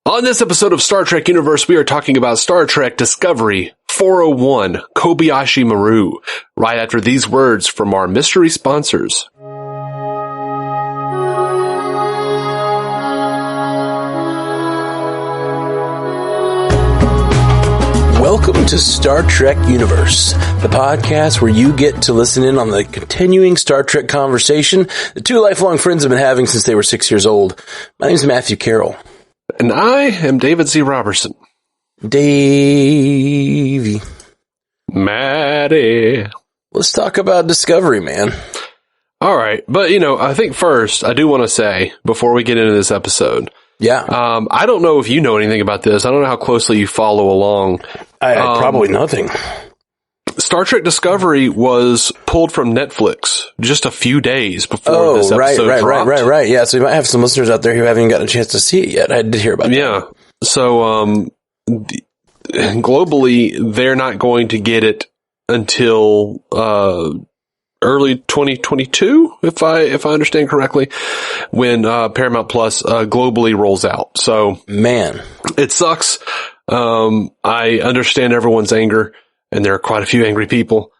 On this episode of Star Trek Universe, we are talking about Star Trek Discovery 401, Kobayashi Maru, right after these words from our mystery sponsors. Welcome to Star Trek Universe, the podcast where you get to listen in on the continuing Star Trek conversation the two lifelong friends have been having since they were 6 years old. My name is Matthew Carroll. And I am David C. Robertson. Davey. Maddie. Let's talk about Discovery, man. All right. But, I think first, I do want to say, before we get into this episode, I don't know if you know anything about this. I don't know how closely you follow along. I probably nothing. Star Trek Discovery was pulled from Netflix just a few days before this episode dropped. Right. Yeah, so you might have some listeners out there who haven't even gotten a chance to see it yet. I did hear about that. Yeah. So, globally, they're not going to get it until early 2022, if I understand correctly, when Paramount Plus globally rolls out. So, man, it sucks. I understand everyone's anger, and there are quite a few angry people.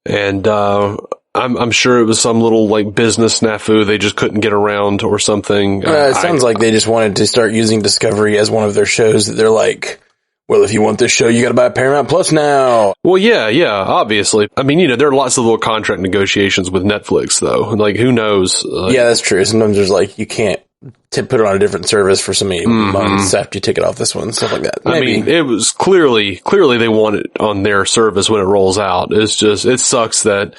And I'm sure it was some little business snafu they just couldn't get around or something. It sounds like they just wanted to start using Discovery as one of their shows that they're like, well, if you want this show, you got to buy Paramount Plus now. Well, yeah, obviously. I mean, there are lots of little contract negotiations with Netflix, though. Who knows? Yeah, that's true. Sometimes there's you can't put it on a different service for so many months after you take it off this one, stuff like that. Maybe. I mean, it was clearly they want it on their service when it rolls out. It's just, it sucks that,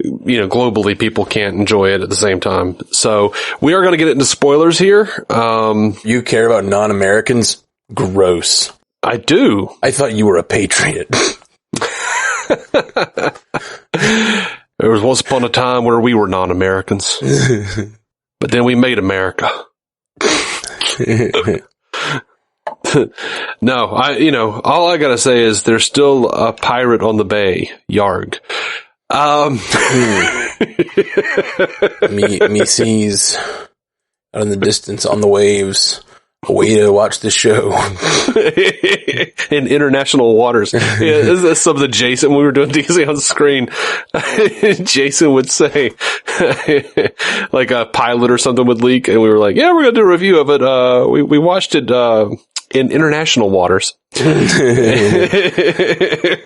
globally people can't enjoy it at the same time. So we are going to get into spoilers here. You care about non-Americans? Gross. I do. I thought you were a patriot. There was once upon a time where we were non-Americans. But then we made America. No, all I gotta say is there's still a pirate on the bay. Yarg. Me sees out in the distance on the waves. A way to watch the show. In international waters. Yeah, this is something Jason, when we were doing DC on screen, Jason would say, a pilot or something would leak, and we were like, yeah, we're going to do a review of it. We watched it, in international waters.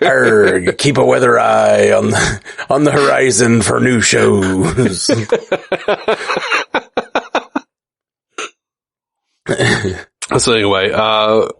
Arrgh, keep a weather eye on the horizon for new shows. So anyway,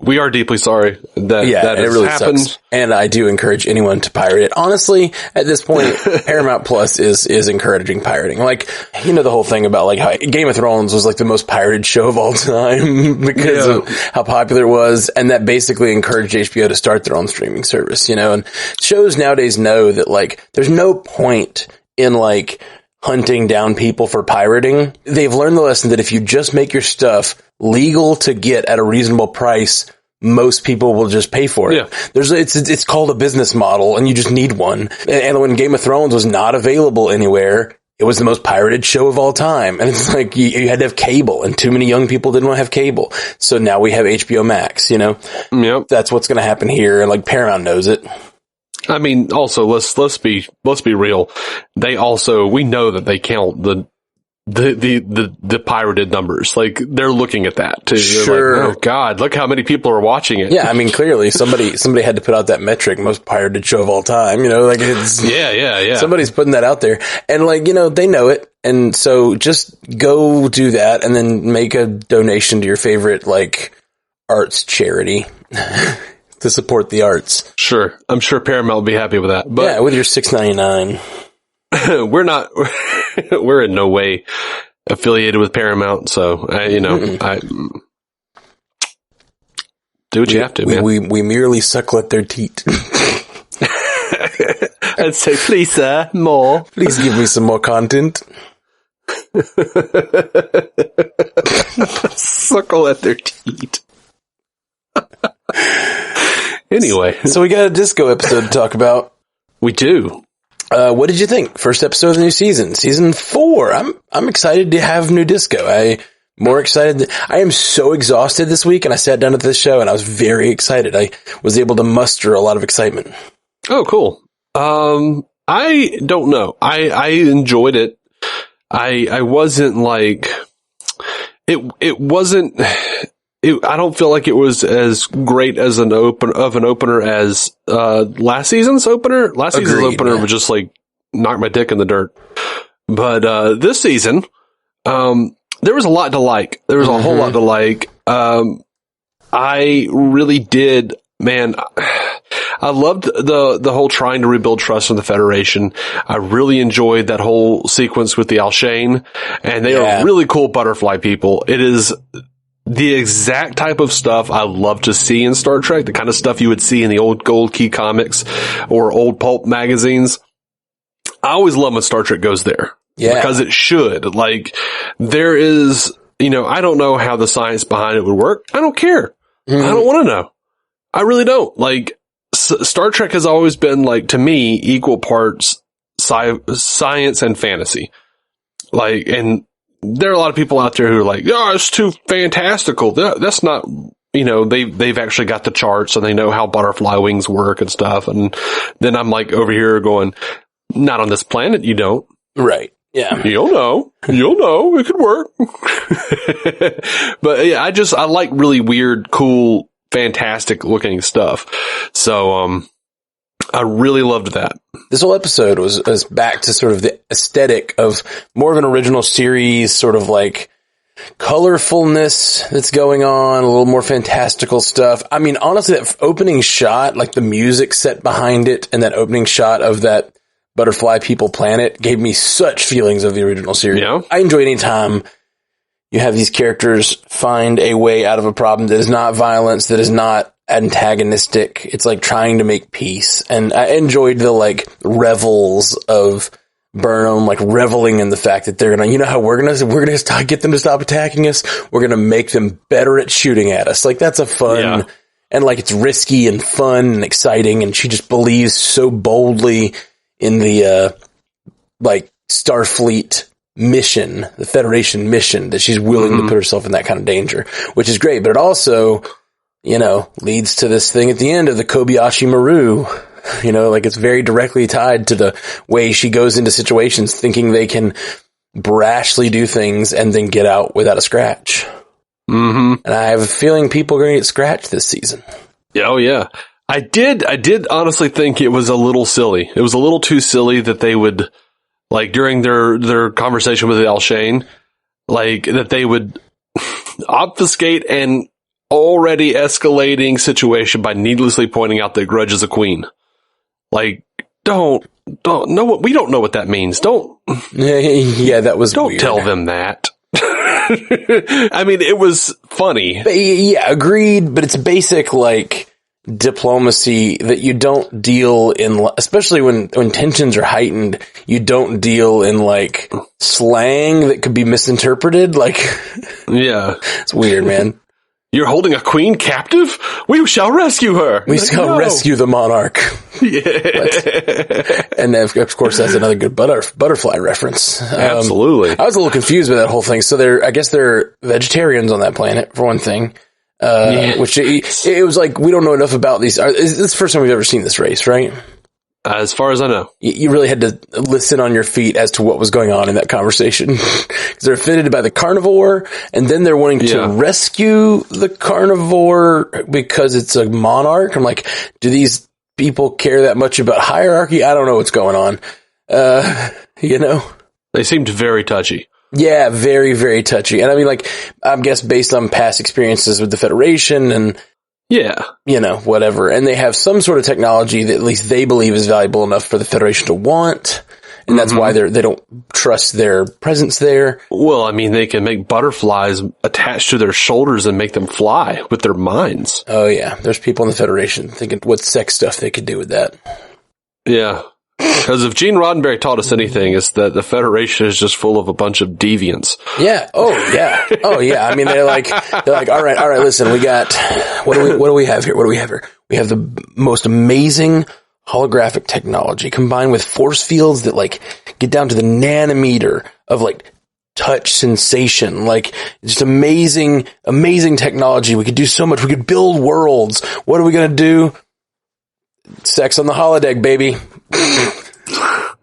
we are deeply sorry that it really happened. Sucks. And I do encourage anyone to pirate it. Honestly, at this point, Paramount Plus is encouraging pirating. The whole thing about how Game of Thrones was the most pirated show of all time because of how popular it was, and that basically encouraged HBO to start their own streaming service, and shows nowadays know that there's no point in hunting down people for pirating. They've learned the lesson that if you just make your stuff legal to get at a reasonable price, most people will just pay for it. Yeah. It's called a business model, and you just need one. And when Game of Thrones was not available anywhere, it was the most pirated show of all time. And it's you had to have cable, and too many young people didn't want to have cable. So now we have HBO Max, Yep. That's what's going to happen here, and Paramount knows it. I mean, also let's be real. We know that they count the pirated numbers. They're looking at that too. Sure. Oh God, look how many people are watching it. Yeah, I mean, clearly somebody had to put out that metric, most pirated show of all time. It's yeah. Somebody's putting that out there, and they know it, and so just go do that, and then make a donation to your favorite arts charity. To support the arts. Sure. I'm sure Paramount will be happy with that. But yeah, with your $6.99. We're in no way affiliated with Paramount, so I do what you have to, man. We merely suckle at their teat. I'd say, please, sir, more. Please give me some more content. Suckle at their teat. Anyway. So we got a disco episode to talk about. We do. What did you think? First episode of the new season. Season 4. I'm excited to have new disco. More excited. I am so exhausted this week, and I sat down at this show, and I was very excited. I was able to muster a lot of excitement. Oh, cool. I don't know. I enjoyed it. I wasn't like, it wasn't, I don't feel like it was as great as an opener as, last season's opener. Last season's opener was just like, knock my dick in the dirt. But, this season, there was a lot to like. There was a whole lot to like. I really did, man. I loved the whole trying to rebuild trust in the Federation. I really enjoyed that whole sequence with the Alshane, and they are really cool butterfly people. It is the exact type of stuff I love to see in Star Trek, the kind of stuff you would see in the old Gold Key comics or old pulp magazines. I always love when Star Trek goes there. Yeah. Because it should. Like, there is, I don't know how the science behind it would work. I don't care. I don't want to know. I really don't. Like, Star Trek has always been, like, to me, equal parts science and fantasy. Like, and there are a lot of people out there who are like, oh, it's too fantastical. That's not, they've actually got the charts and they know how butterfly wings work and stuff. And then I'm like over here going, not on this planet, you don't. Right. Yeah. You'll know. It could work. But yeah, I like really weird, cool, fantastic looking stuff. So, I really loved that. This whole episode was back to sort of the aesthetic of more of an original series, sort of like colorfulness that's going on, a little more fantastical stuff. I mean, honestly, that opening shot, like the music set behind it and that opening shot of that Butterfly People planet gave me such feelings of the original series. Yeah. I enjoy any time you have these characters find a way out of a problem that is not violence, that is not antagonistic. It's like trying to make peace. And I enjoyed the like revels of Burnham, like reveling in the fact that they're gonna, how we're gonna get them to stop attacking us. We're gonna make them better at shooting at us. Like that's a fun, and like it's risky and fun and exciting. And she just believes so boldly in the, like Starfleet mission, the Federation mission, that she's willing to put herself in that kind of danger, which is great. But it also, leads to this thing at the end of the Kobayashi Maru, like it's very directly tied to the way she goes into situations thinking they can brashly do things and then get out without a scratch. And I have a feeling people are going to get scratched this season. Yeah, oh yeah. I did honestly think it was a little silly. It was a little too silly that they would, like, during their conversation with Alshane, like, that they would obfuscate an already escalating situation by needlessly pointing out that Grudge is a queen. Like, we don't know what that means. Yeah, that was Don't weird. Tell them that. I mean, it was funny. But, yeah, agreed, but it's basic, like, diplomacy that you don't deal in, especially when tensions are heightened, you don't deal in like slang that could be misinterpreted. Like, yeah, it's weird, man. You're holding a queen captive? We shall rescue her. We shall rescue the monarch. Yeah. And of course, that's another good butterfly reference. Absolutely. I was a little confused by that whole thing. So I guess they're vegetarians on that planet, for one thing. Which it was like, we don't know enough about these. This is the first time we've ever seen this race, right? As far as I know. You really had to listen on your feet as to what was going on in that conversation. Because they're offended by the carnivore, and then they're wanting to rescue the carnivore because it's a monarch. I'm like, do these people care that much about hierarchy? I don't know what's going on. They seemed very touchy. Yeah, very, very touchy. And I mean, like, I guess based on past experiences with the Federation and, whatever. And they have some sort of technology that at least they believe is valuable enough for the Federation to want. And that's why they don't trust their presence there. Well, I mean, they can make butterflies attached to their shoulders and make them fly with their minds. Oh, yeah. There's people in the Federation thinking what sex stuff they could do with that. Yeah. Because if Gene Roddenberry taught us anything, it's that the Federation is just full of a bunch of deviants. Yeah. Oh, yeah. Oh, yeah. I mean, they're like, all right, listen, we got, what do we have here? We have the most amazing holographic technology combined with force fields that like get down to the nanometer of like touch sensation. Like, just amazing technology. We could do so much. We could build worlds. What are we going to do? Sex on the holodeck, baby.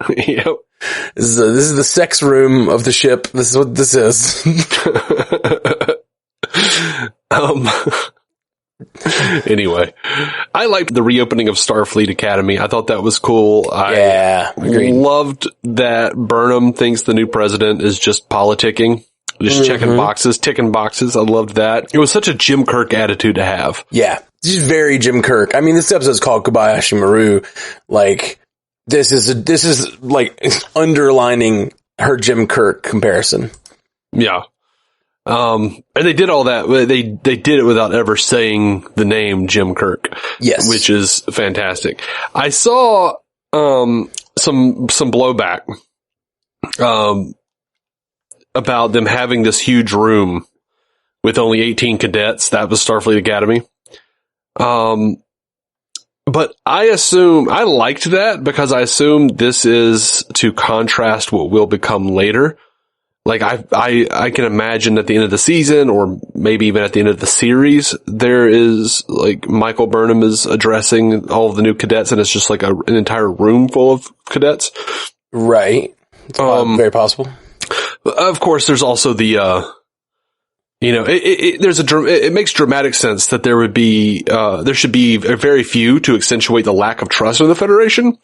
Yep. This is the sex room of the ship. This is what this is. Anyway, I liked the reopening of Starfleet Academy. I thought that was cool. Agreed. Loved that Burnham thinks the new president is just politicking, just checking boxes, ticking boxes. I loved that. It was such a Jim Kirk attitude to have. Yeah. Just very Jim Kirk. I mean, this episode's called Kobayashi Maru. Like, this is like underlining her Jim Kirk comparison. Yeah. And they did all that. They did it without ever saying the name Jim Kirk. Yes. Which is fantastic. I saw, some blowback, about them having this huge room with only 18 cadets. That was Starfleet Academy. But I liked that because I assume this is to contrast what will become later. Like, I can imagine at the end of the season, or maybe even at the end of the series, there is, like, Michael Burnham is addressing all of the new cadets, and it's just like an entire room full of cadets. Right. It's very possible. Of course, there's also the, it makes dramatic sense that there should be very few to accentuate the lack of trust in the Federation,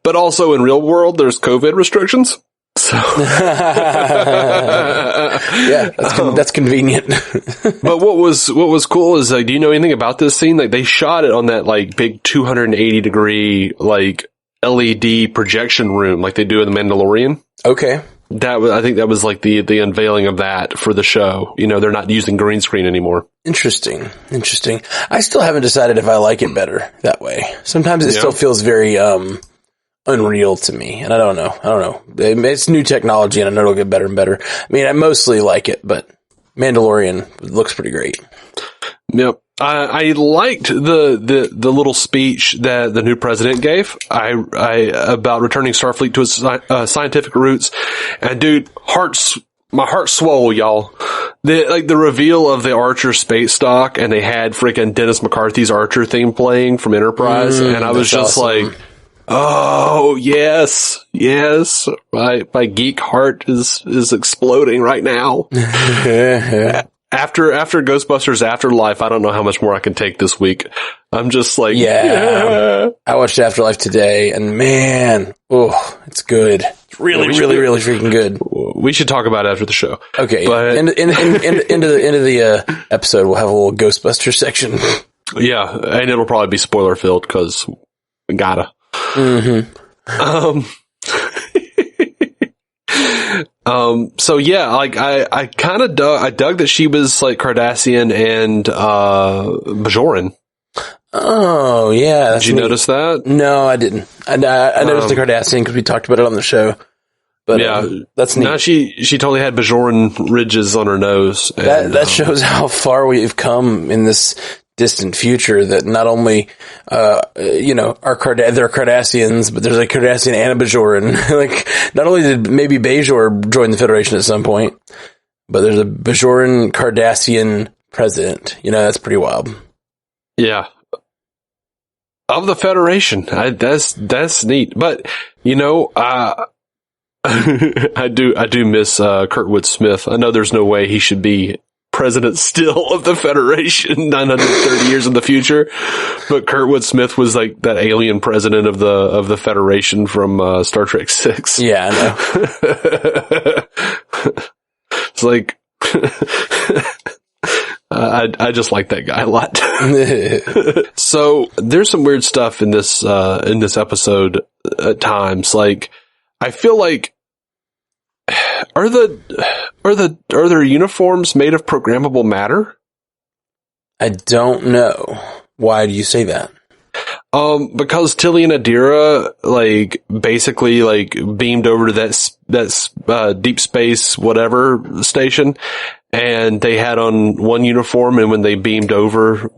but also in real world, there's COVID restrictions. So, yeah, that's convenient. But what was cool is, like, do you know anything about this scene? Like, they shot it on that, like, big 280 degree, like, LED projection room, like they do in The Mandalorian. Okay. I think that was like the unveiling of that for the show. They're not using green screen anymore. Interesting. I still haven't decided if I like it better that way. Sometimes it still feels very, unreal to me, and I don't know. It's new technology, and I know it'll get better and better. I mean, I mostly like it, but Mandalorian looks pretty great. Yep. I liked the little speech that the new president gave. About returning Starfleet to its scientific roots, and dude, my heart swole, y'all. The reveal of the Archer space stock, and they had freaking Dennis McCarthy's Archer theme playing from Enterprise, and I was just awesome. Like, oh, yes. My geek heart is exploding right now. After Ghostbusters Afterlife, I don't know how much more I can take this week. I'm just like, yeah. I watched Afterlife today, and man, it's good. It's really freaking good. We should talk about it after the show. Okay. But into the episode, we'll have a little Ghostbusters section. Yeah, and it'll probably be spoiler filled because we gotta. Mm-hmm. So yeah, like I kind of dug that she was like Cardassian and Bajoran. Oh yeah, did you notice that? No, I didn't. I noticed the Cardassian because we talked about it on the show. But yeah, that's neat. Now she totally had Bajoran ridges on her nose. That shows how far we've come in this distant future, that not only, they're Cardassians, but there's a Cardassian and a Bajoran. Like, not only did maybe Bajor join the Federation at some point, but there's a Bajoran Cardassian president. That's pretty wild. Yeah. Of the Federation. That's neat. But, I do miss, Kurtwood Smith. I know there's no way he should be president still of the Federation 930 years in the future, but Kurtwood Smith was like that alien president of the Federation from Star Trek 6. Yeah, I know. It's like I just like that guy a lot. So there's some weird stuff in this episode at times. Like, I feel like Are their uniforms made of programmable matter? I don't know. Why do you say that? Because Tilly and Adira, like, basically, like, beamed over to that deep space whatever station, and they had on one uniform, and when they beamed over,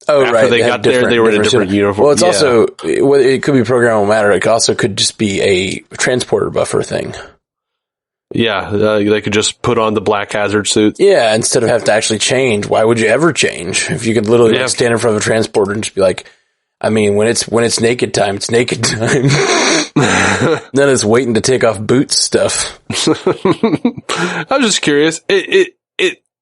after they got there, they were in a different uniform. Well, it's also, it could be programmable matter. It also could just be a transporter buffer thing. Yeah, they could just put on the black hazard suits. Yeah, instead of have to actually change. Why would you ever change? If you could literally like, stand in front of a transporter and just be like, I mean, when it's naked time, it's naked time. Then it's waiting to take off boots stuff. I was just curious. It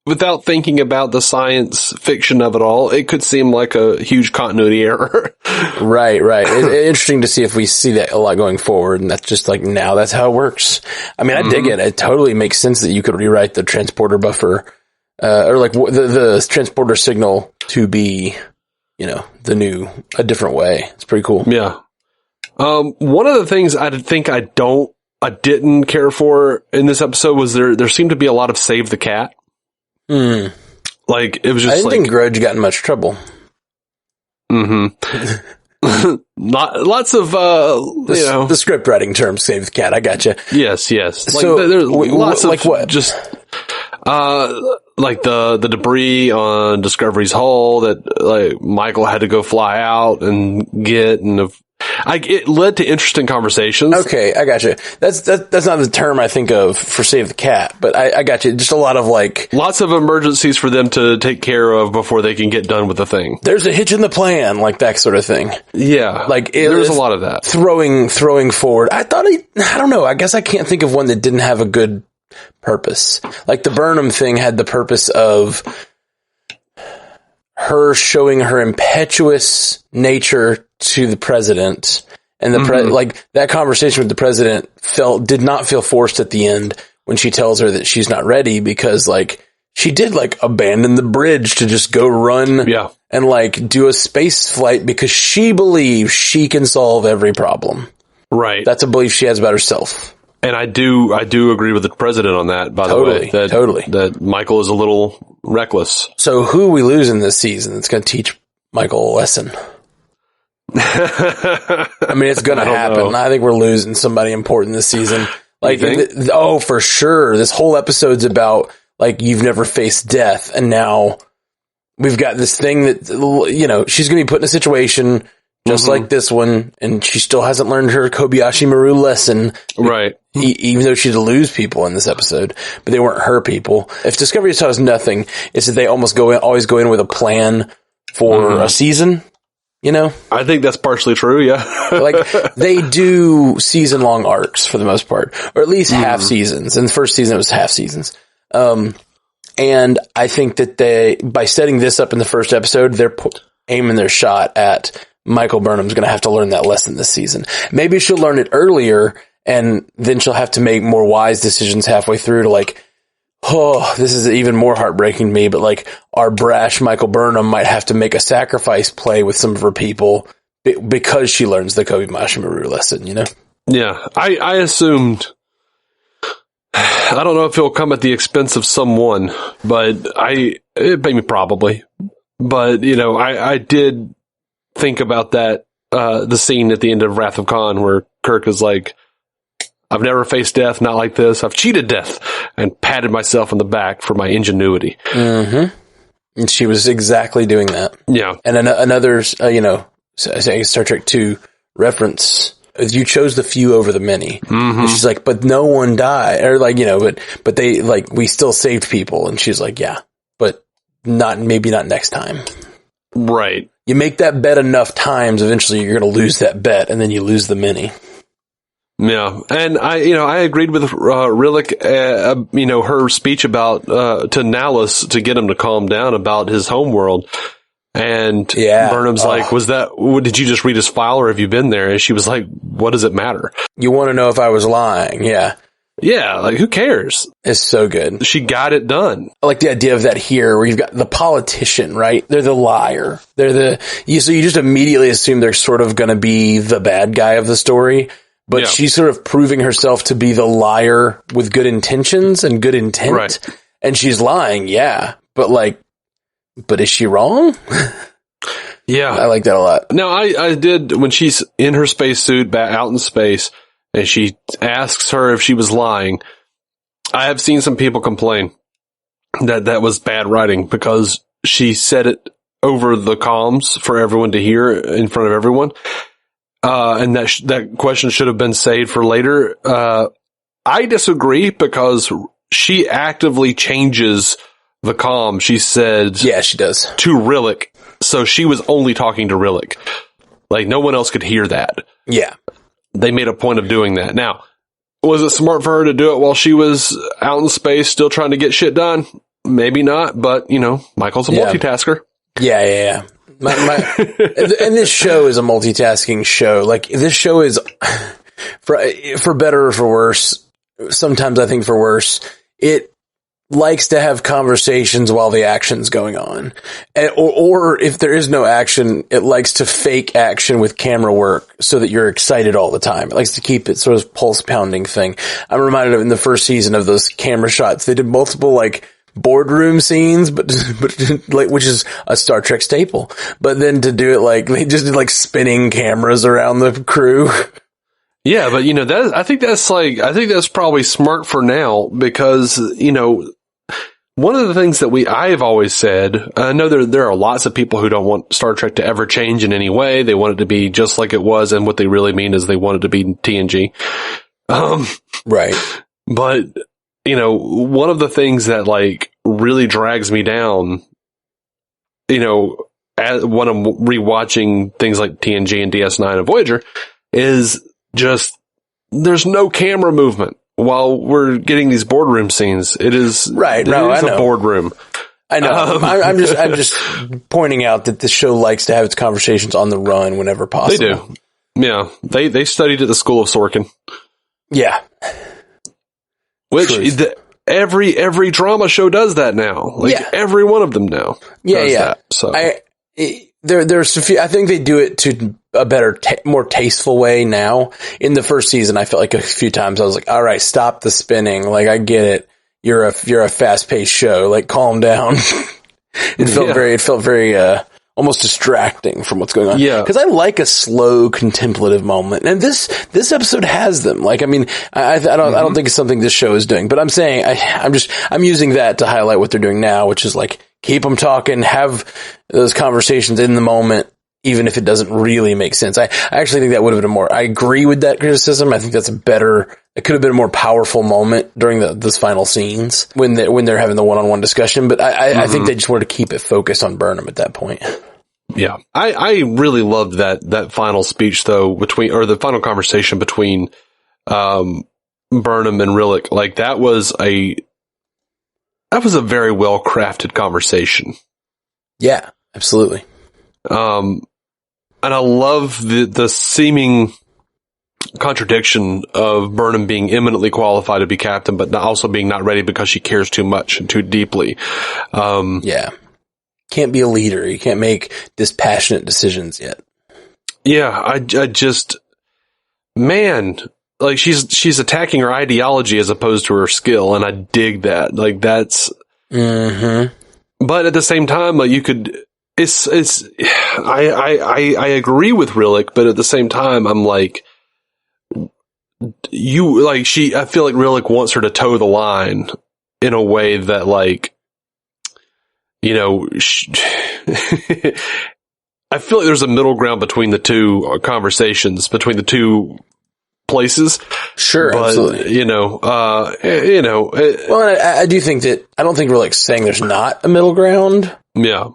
without thinking about the science fiction of it all, it could seem like a huge continuity error. Right. It's interesting to see if we see that a lot going forward, and that's just like, now that's how it works. I mean, I dig it. It totally makes sense that you could rewrite the transporter buffer, or like the transporter signal to be, you know, a different way. It's pretty cool. Yeah. One of the things I didn't care for in this episode was there seemed to be a lot of save the cat. Like, it was just I didn't think Grudge got in much trouble. Lots of, the script writing term, save the cat. I gotcha. Yes. Like, so, there's lots like of what? Just, like the debris on Discovery's hull that, like, Michael had to go fly out and get, and it led to interesting conversations. Okay, I gotcha. That's not the term I think of for save the cat, but I gotcha. Just a lot of like... Lots of emergencies for them to take care of before they can get done with the thing. There's a hitch in the plan, like that sort of thing. Yeah. Like, there's a lot of that. Throwing forward. I don't know. I guess I can't think of one that didn't have a good purpose. Like the Burnham thing had the purpose of her showing her impetuous nature to the president, and like that conversation with the president did not feel forced at the end when she tells her that she's not ready, because like she did like abandon the bridge to just go run and like do a space flight because she believes she can solve every problem. Right. That's a belief she has about herself. And I do agree with the president on that, by the way. Totally. That Michael is a little reckless. So who we lose in this season that's going to teach Michael a lesson? I mean, it's going to happen. I think we're losing somebody important this season. Like, for sure. This whole episode's about, like, you've never faced death. And now we've got this thing that, you know, she's going to be put in a situation just like this one, and she still hasn't learned her Kobayashi Maru lesson. Right. Even though she had to lose people in this episode, but they weren't her people. If Discovery taught us nothing, it's that they always go in with a plan for a season, you know? I think that's partially true, yeah. Like, they do season-long arcs for the most part, or at least half seasons. In the first season, it was half seasons. And I think that by setting this up in the first episode, they're aiming their shot at Michael Burnham's going to have to learn that lesson this season. Maybe she'll learn it earlier, and then she'll have to make more wise decisions halfway through to like, oh, this is even more heartbreaking to me, but like our brash Michael Burnham might have to make a sacrifice play with some of her people because she learns the Kobayashi Maru lesson, you know? Yeah. I assumed, I don't know if it'll come at the expense of someone, but probably. But, you know, I did think about that, the scene at the end of Wrath of Khan where Kirk is like, I've never faced death, not like this. I've cheated death, and patted myself on the back for my ingenuity. And she was exactly doing that. Yeah. And another, Star Trek II reference, you chose the few over the many. And she's like, but no one died. Or like, you know, but they, like, we still saved people. And she's like, yeah, but maybe not next time. Right. You make that bet enough times, eventually you're going to lose that bet, and then you lose the many. Yeah. And I agreed with Rillick, her speech about, to Nallus to get him to calm down about his homeworld. And Burnham's like, did you just read his file or have you been there? And she was like, what does it matter? You want to know if I was lying? Yeah. Yeah, like, who cares? It's so good. She got it done. I like the idea of that here, where you've got the politician, right? They're the liar. So you just immediately assume they're sort of going to be the bad guy of the story. But she's sort of proving herself to be the liar with good intentions and good intent. Right. And she's lying, yeah. But is she wrong? Yeah. I like that a lot. No, I did, when she's in her spacesuit out in space, and she asks her if she was lying, I have seen some people complain that was bad writing because she said it over the comms for everyone to hear in front of everyone. And that question should have been saved for later. I disagree because she actively changes the comm. She said, yeah, she does, to Rillick. So she was only talking to Rillick. Like, no one else could hear that. Yeah. They made a point of doing that. Now, was it smart for her to do it while she was out in space still trying to get shit done? Maybe not, but, Michael's a multitasker. Yeah. And this show is a multitasking show. Like, this show is, for better or for worse, sometimes I think for worse, it likes to have conversations while the action's going on. Or if there is no action, it likes to fake action with camera work so that you're excited all the time. It likes to keep it sort of pulse pounding thing. I'm reminded of in the first season of those camera shots. They did multiple, like, boardroom scenes, but like, which is a Star Trek staple. But then to do it, like, they just did like spinning cameras around the crew. Yeah, but I think that's probably smart for now because, one of the things that I've always said, I know there are lots of people who don't want Star Trek to ever change in any way. They want it to be just like it was, and what they really mean is they want it to be TNG. Right. But, one of the things that, like, really drags me down, when I'm rewatching things like TNG and DS9 and Voyager, is just, there's no camera movement while we're getting these boardroom scenes. It is, right. No, I know. A boardroom. I know. I'm just pointing out that the show likes to have its conversations on the run whenever possible. They do. Yeah. They studied at the School of Sorkin. Yeah. Which every drama show does that now. Like, every one of them now. Yeah. That, so there's a few, I think they do it to a better, more tasteful way now. In the first season, I felt like a few times I was like, all right, stop the spinning. Like, I get it. You're a fast paced show. Like, calm down. It felt very, almost distracting from what's going on. Yeah. Cause I like a slow contemplative moment. And this episode has them. Like, I mean, I don't think it's something this show is doing, but I'm saying, I'm using that to highlight what they're doing now, which is like, keep them talking, have those conversations in the moment, even if it doesn't really make sense. I actually think that would have been I agree with that criticism. I think that's it could have been a more powerful moment during those final scenes when they're having the one-on-one discussion. But I think they just wanted to keep it focused on Burnham at that point. Yeah. I really loved that final speech though the final conversation between, Burnham and Rillick. Like, that was a very well crafted conversation. Yeah, absolutely. And I love the seeming contradiction of Burnham being eminently qualified to be captain, but also being not ready because she cares too much and too deeply. Yeah. Can't be a leader. You can't make dispassionate decisions yet. Yeah. I just, man, like, she's attacking her ideology as opposed to her skill. And I dig that. Like, that's, but at the same time, like, I agree with Rillick, but at the same time, I'm like, I feel like Rillick wants her to toe the line in a way that, like, I feel like there's a middle ground between the two conversations, between the two places. Sure, but, absolutely. Well, and I do think that, I don't think Rillick's saying there's not a middle ground. Yeah.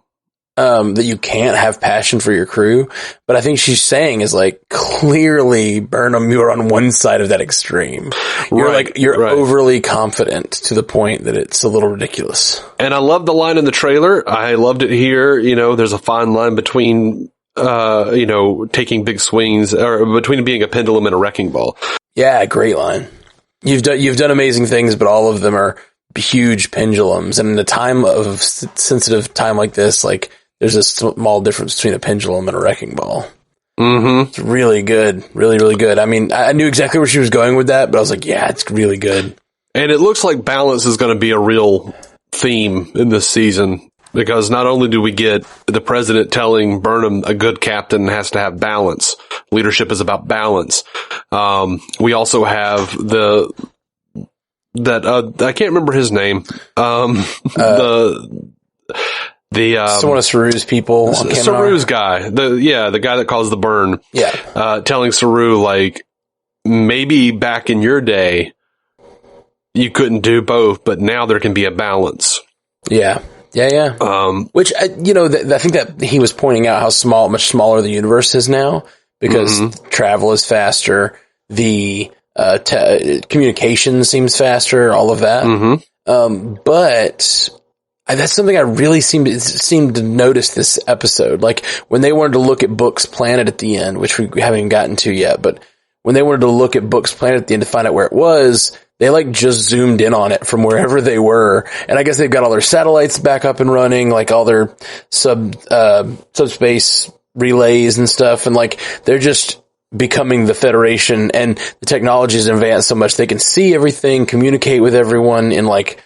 That you can't have passion for your crew. But I think she's saying is, like, clearly, Burnham, you're on one side of that extreme. You're overly confident to the point that it's a little ridiculous. And I love the line in the trailer. I loved it here. There's a fine line between, taking big swings, or between being a pendulum and a wrecking ball. Yeah, great line. You've done amazing things, but all of them are huge pendulums. And in a time of sensitive time like this, like, there's a small difference between a pendulum and a wrecking ball. Mm-hmm. It's really good. Really, really good. I mean, I knew exactly where she was going with that, but I was like, yeah, it's really good. And it looks like balance is going to be a real theme in this season, because not only do we get the president telling Burnham a good captain has to have balance. Leadership is about balance. We also have I can't remember his name. Someone of Saru's people. Saru's guy. The guy that caused the burn. Yeah. Telling Saru, like, maybe back in your day, you couldn't do both, but now there can be a balance. Yeah. Which, I think that he was pointing out how much smaller the universe is now, because travel is faster, the communication seems faster, all of that. But that's something I really seemed to notice this episode. Like, when they wanted to look at Book's planet at the end, which we haven't even gotten to yet, but when they wanted to look at Book's planet at the end to find out where it was, they like just zoomed in on it from wherever they were. And I guess they've got all their satellites back up and running, like all their subspace relays and stuff. And like, they're just becoming the Federation, and the technology is advanced so much they can see everything, communicate with everyone in like,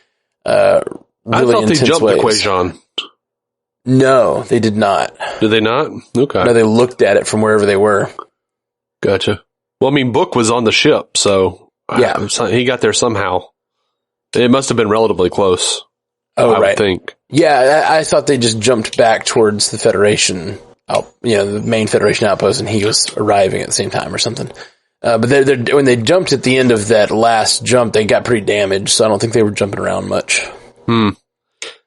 really intense they jumped ways. to Quajon. No, they did not. Did they not? Okay. No, they looked at it from wherever they were. Gotcha. Well, I mean, Book was on the ship, so yeah, he got there somehow. It must have been relatively close. I would think. Yeah, I thought they just jumped back towards the Federation, the main Federation outpost, and he was arriving at the same time or something. But when they jumped at the end of that last jump, they got pretty damaged, so I don't think they were jumping around much.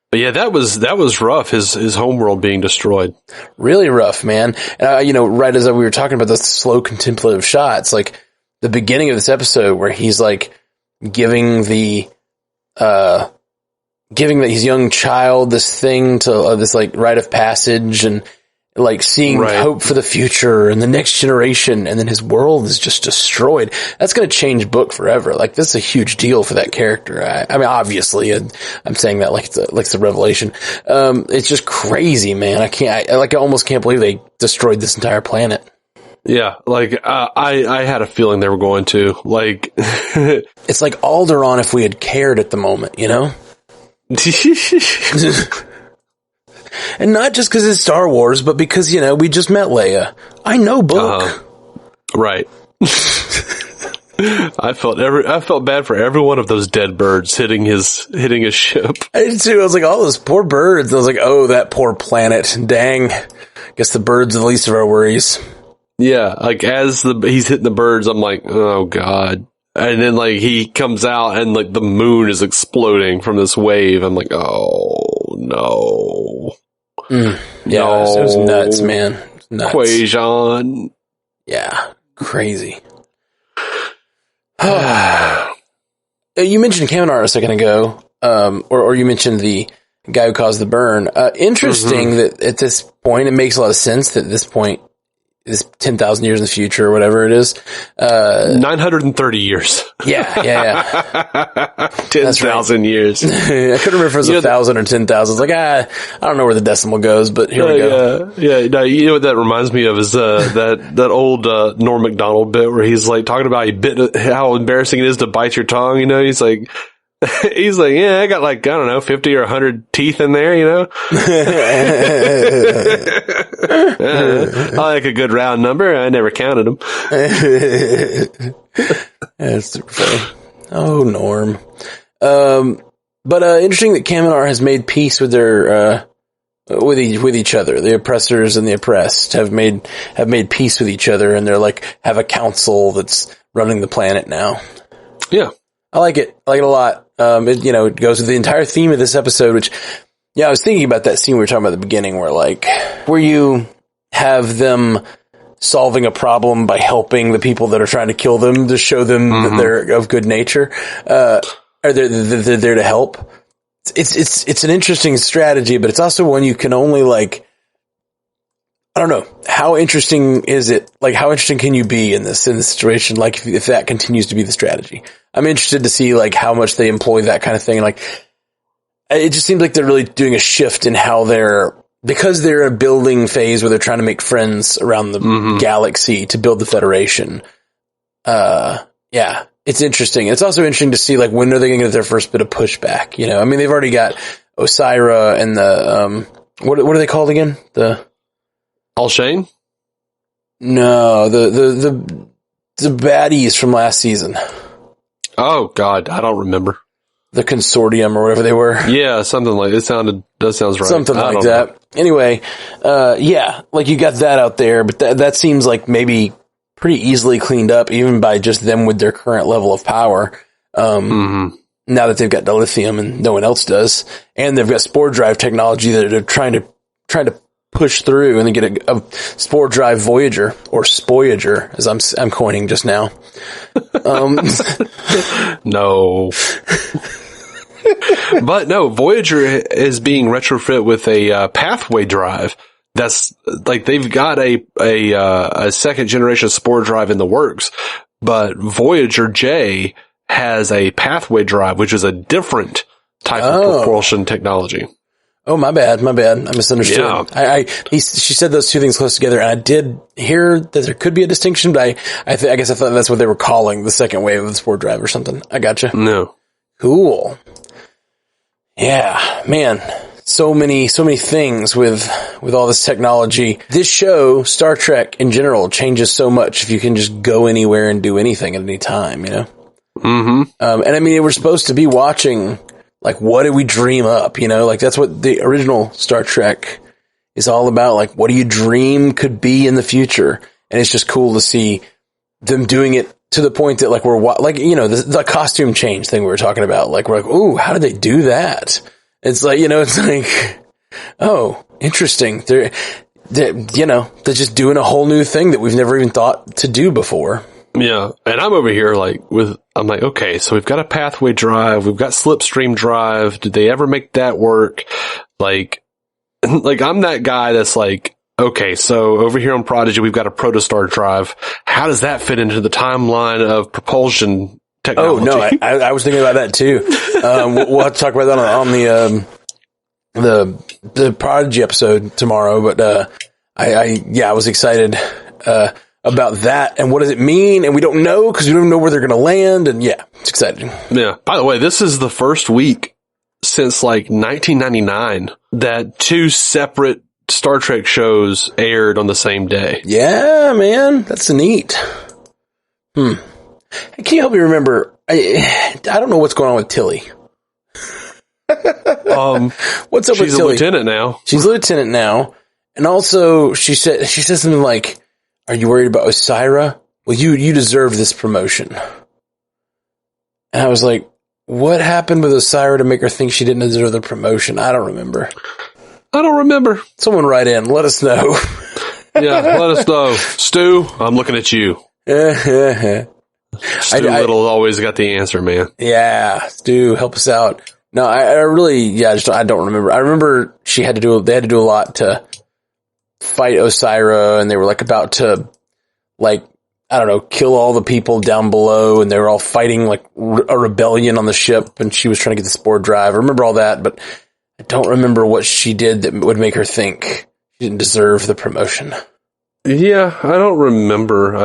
But yeah, that was rough. His homeworld being destroyed. Really rough, man. Right as we were talking about the slow contemplative shots, like the beginning of this episode where he's like giving his young child this thing to this like rite of passage, and like seeing hope for the future and the next generation, and then his world is just destroyed. That's going to change Book forever. Like, this is a huge deal for that character. I mean, obviously, I'm saying that like it's a revelation. It's just crazy, man. I almost can't believe they destroyed this entire planet. Yeah, like, I had a feeling they were going to, like... It's like Alderaan if we had cared at the moment, you know? And not just because it's Star Wars, but because, we just met Leia. I know Book. Right. I felt bad for every one of those dead birds hitting his ship. I did too. I was like, all those poor birds. I was like, oh, that poor planet. Dang. Guess the birds are the least of our worries. Yeah, like as he's hitting the birds, I'm like, oh god. And then like he comes out and like the moon is exploding from this wave. I'm like, oh no. Yeah, no. It was nuts, man. It was nuts. Quajon. Yeah, crazy. You mentioned Kaminar a second ago, or you mentioned the guy who caused the burn. Interesting that at this point, it makes a lot of sense that at this point, is 10,000 years in the future or whatever it is. 930 years. Yeah. 10,000 years. I couldn't remember if it was 1,000 or 10,000. I was like, I don't know where the decimal goes, but here we go. Yeah. No, you know what that reminds me of is, that old, Norm Macdonald bit where he's like talking about how embarrassing it is to bite your tongue, he's like, yeah, I got like, I don't know, 50 or 100 teeth in there, I like a good round number. I never counted them. That's super funny. Oh, Norm. But interesting that Kaminar has made peace with their, with each other. The oppressors and the oppressed have made peace with each other, and they're like, have a council that's running the planet now. Yeah. I like it. I like it a lot. It goes with the entire theme of this episode, which, I was thinking about that scene we were talking about at the beginning where you have them solving a problem by helping the people that are trying to kill them to show them that they're of good nature, or they're there to help. It's an interesting strategy, but it's also one you can only I don't know. How interesting is it? Like, how interesting can you be in this situation? Like, if that continues to be the strategy, I'm interested to see how much they employ that kind of thing. Like, it just seems like they're really doing a shift in how because they're in a building phase where they're trying to make friends around the galaxy to build the Federation. Yeah, it's interesting. It's also interesting to see when are they going to get their first bit of pushback? I mean, they've already got Osira and the what are they called again? The Al-Shane? No, the baddies from last season. Oh God, I don't remember. The consortium or whatever they were. Yeah, something like it. That sounds right. Something like that. Know. Anyway, yeah, you got that out there, but that seems like maybe pretty easily cleaned up, even by just them with their current level of power. now that they've got dilithium and no one else does, and they've got spore drive technology that they're trying to push through and then get a spore drive Voyager or Spoyager, as I'm coining just now. No. But no, Voyager is being retrofit with a pathway drive. That's like they've got a second generation spore drive in the works, but Voyager J has a pathway drive, which is a different type of propulsion technology. Oh, my bad. I misunderstood. Yeah. She said those two things close together, and I did hear that there could be a distinction, but I guess I thought that's what they were calling the second wave of the spore drive or something. I gotcha. No. Cool. Yeah, man. So many things with all this technology. This show, Star Trek in general, changes so much if you can just go anywhere and do anything at any time, you know? Mm-hmm. And I mean, we're supposed to be watching, like, what did we dream up, you know? Like, that's what the original Star Trek is all about. Like, what do you dream could be in the future? And it's just cool to see them doing it to the point that, like, we're, like, you know, the costume change thing we were talking about. Like, we're like, ooh, how did they do that? It's like, you know, it's like, oh, interesting. They're just doing a whole new thing that we've never even thought to do before. Yeah. And I'm over here I'm like, okay, so we've got a pathway drive. We've got slipstream drive. Did they ever make that work? Like I'm that guy that's like, okay, so over here on Prodigy, we've got a protostar drive. How does that fit into the timeline of propulsion technology? Oh, no, I was thinking about that too. We'll have to talk about that on the Prodigy episode tomorrow, but, I was excited, about that and what does it mean? And we don't know because we don't know where they're going to land. And yeah, it's exciting. Yeah. By the way, this is the first week since like 1999 that two separate Star Trek shows aired on the same day. Yeah, man. That's neat. Can you help me remember? I don't know what's going on with Tilly. What's up with Tilly? She's a lieutenant now. She's a lieutenant now. And also she said something like, are you worried about Osira? Well, you deserve this promotion. And I was like, what happened with Osira to make her think she didn't deserve the promotion? I don't remember. Someone write in. Let us know. Yeah, let us know. Stu, I'm looking at you. Stu Little always got the answer, man. Yeah, Stu, help us out. No, I really, I don't remember. I remember they had to do a lot to fight Osira, and they were like about to, like, I don't know, kill all the people down below, and they were all fighting like a rebellion on the ship, and she was trying to get the spore drive. I remember all that, but I don't remember what she did that would make her think she didn't deserve the promotion. Yeah, I don't remember.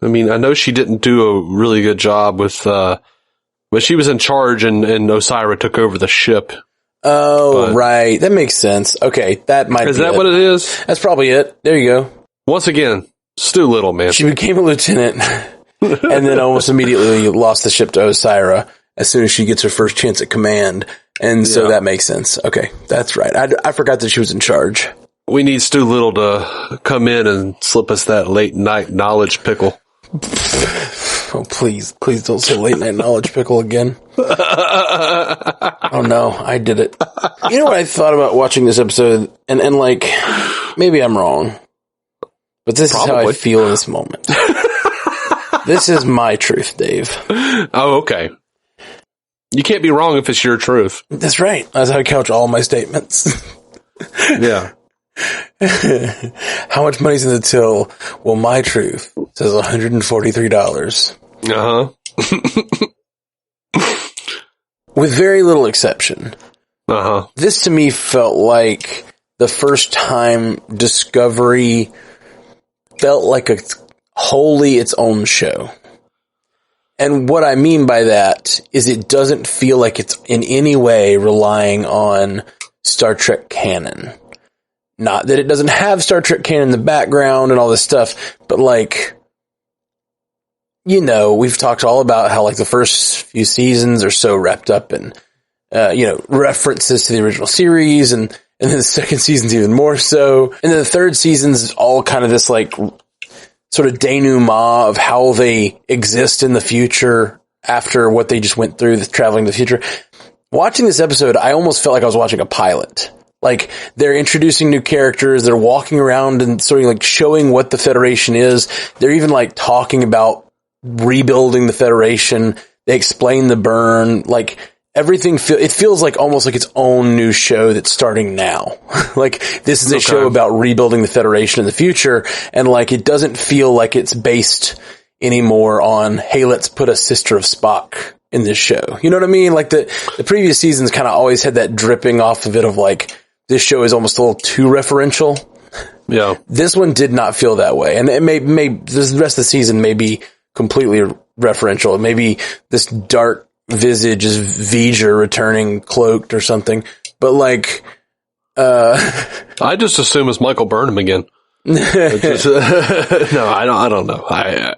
I mean, I know she didn't do a really good job with, but she was in charge and Osira took over the ship. Oh, right. That makes sense. Okay, that might be Is that what it is? That's probably it. There you go. Once again, Stu Little, man. She became a lieutenant and then almost immediately lost the ship to Osira as soon as she gets her first chance at command. And so that makes sense. Okay, that's right. I forgot that she was in charge. We need Stu Little to come in and slip us that late night knowledge pickle. Oh, please don't say late night knowledge pickle again. Oh no, I did it. You know what I thought about watching this episode? And like, maybe I'm wrong, but this is how I feel in this moment. This is my truth, Dave. Oh, okay. You can't be wrong if it's your truth. That's right. That's how I couch all my statements. Yeah. How much money's in the till? Well, my truth says $143. With very little exception. This to me felt like the first time Discovery felt like a wholly its own show. And what I mean by that is it doesn't feel like it's in any way relying on Star Trek canon. Not that it doesn't have Star Trek canon in the background and all this stuff, but like, you know, we've talked all about how like the first few seasons are so wrapped up in, references to the original series, and then the second season's even more so. And then the third season's all kind of this like sort of denouement of how they exist in the future after what they just went through, traveling to the future. Watching this episode, I almost felt like I was watching a pilot. Like, they're introducing new characters, they're walking around and sort of like showing what the Federation is. They're even like talking about rebuilding the Federation. They explain the burn. Like, everything it feels like almost like its own new show that's starting now. Like, this is a show about rebuilding the Federation in the future, and like, it doesn't feel like it's based anymore on, hey, let's put a Sister of Spock in this show. You know what I mean? Like, the previous seasons kind of always had that dripping off of it of like, this show is almost a little too referential. Yeah. This one did not feel that way. And it may the rest of the season may be completely referential. Maybe this dark visage is V'ger returning cloaked or something. But like, I just assume it's Michael Burnham again. No, I don't know. I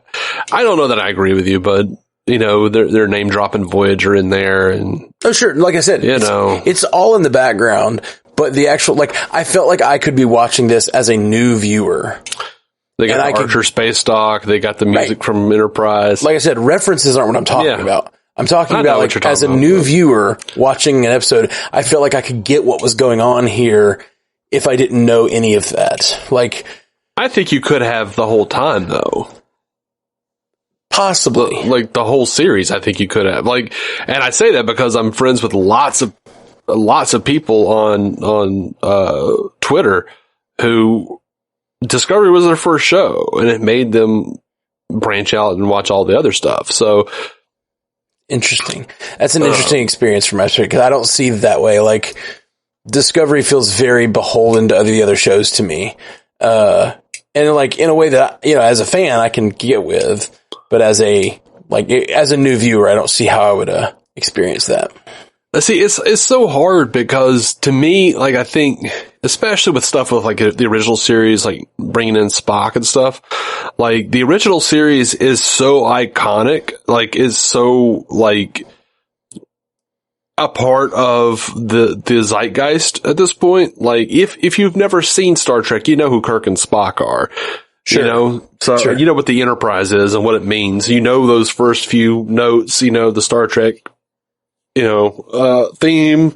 don't know that I agree with you, but you know, they're name dropping Voyager in there, and oh sure, like I said, it's all in the background. But the actual, like, I felt like I could be watching this as a new viewer. They got the Archer space dock. They got the music from Enterprise. Like I said, references aren't what I'm talking about. I'm talking about, like, as a new viewer watching an episode, I felt like I could get what was going on here if I didn't know any of that. Like, I think you could have the whole time, though. Possibly. Like, the whole series, I think you could have. Like, and I say that because I'm friends with lots of people on Twitter who Discovery was their first show, and it made them branch out and watch all the other stuff. So interesting. That's an interesting experience for my perspective, because I don't see it that way. Like, Discovery feels very beholden to the other shows to me. And like, in a way that, you know, as a fan, I can get with, but as a new viewer, I don't see how I would experience that. See, it's so hard because to me, like, I think, especially with stuff with like the original series, like bringing in Spock and stuff, like the original series is so iconic, like is so like a part of the zeitgeist at this point. Like if you've never seen Star Trek, you know who Kirk and Spock are. Sure. You know, so you know what the Enterprise is and what it means. You know those first few notes, you know, the Star Trek, you know, theme.